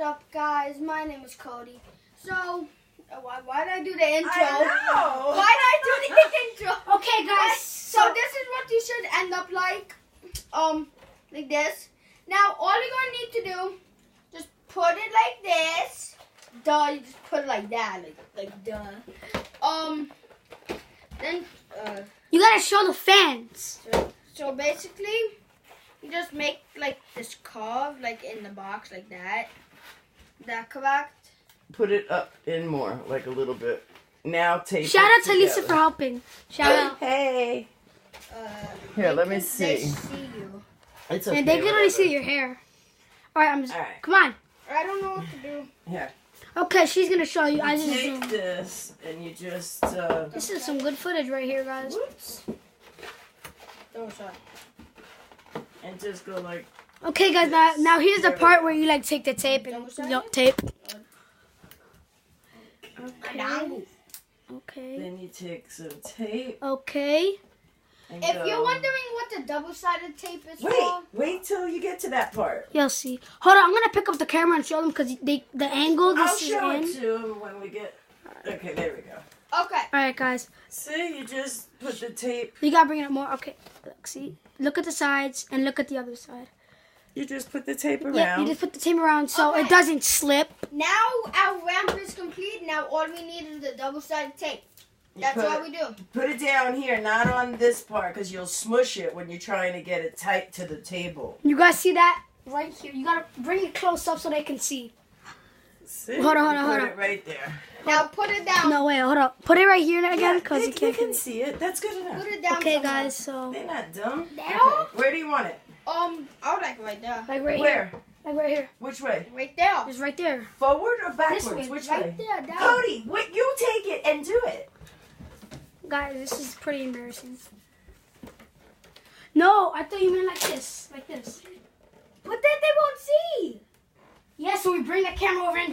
up, guys? My name is Cody. So, why did I do the intro? I know. Why did I do the intro? Okay, guys. So this is what you should end up like this. Now, all you're gonna need to do, just put it like this. Duh, you just put it like that, like duh. Then You gotta show the fans. So basically, you just make like this curve, like in the box, like that. That correct? Put it up in more, like a little bit. Now tape it Shout out to Lisa together. for helping. Shout out. Hey. Here, let me see. They see you. It's okay. And they can only whatever. see your hair. All right, I'm just. All right. Come on. I don't know what to do. Here. Okay, she's gonna show you. I just. Take this and you just. This is some good footage right here, guys. Whoops. Don't show. And just go like. Okay, guys. Now here's the part where you like take the tape and tape. Okay. Then you take some tape. Okay. And If go. you're wondering what the double-sided tape is for, Wait till you get to that part. You'll see. Hold on, I'm gonna pick up the camera and show them because the angle I'll this is show in. it to them when we get. Okay, there we go. okay. All right, guys. See, you just put the tape. You gotta bring it up more. Okay. Look, see. Look at the sides and look at the other side. You just put the tape around. Yeah, you just put the tape around so Okay. it doesn't slip. Now our ramp is complete. Now all we need is the double-sided tape. That's put all it- we do. Put it down here, not on this part, because you'll smush it when you're trying to get it tight to the table. You guys see that right here? You gotta bring it close up so they can see. See? Hold on, You hold put on. it right there. Now put it down. No, wait, hold up. Put it right here again Yeah, because they, you can't. they can see it. That's good enough. Put it down. Okay, somewhere. guys. So They're not dumb. Now? Okay, where do you want it? I would like right there. like right Where? here, like right here, Which way? Right there. just right there. Forward or backwards? This way, Which Right way? there. Down. Cody, you take it and do it. Guys, this is pretty embarrassing. No, I thought you meant like this, like this. But then they won't see. Yeah, so we bring the camera over and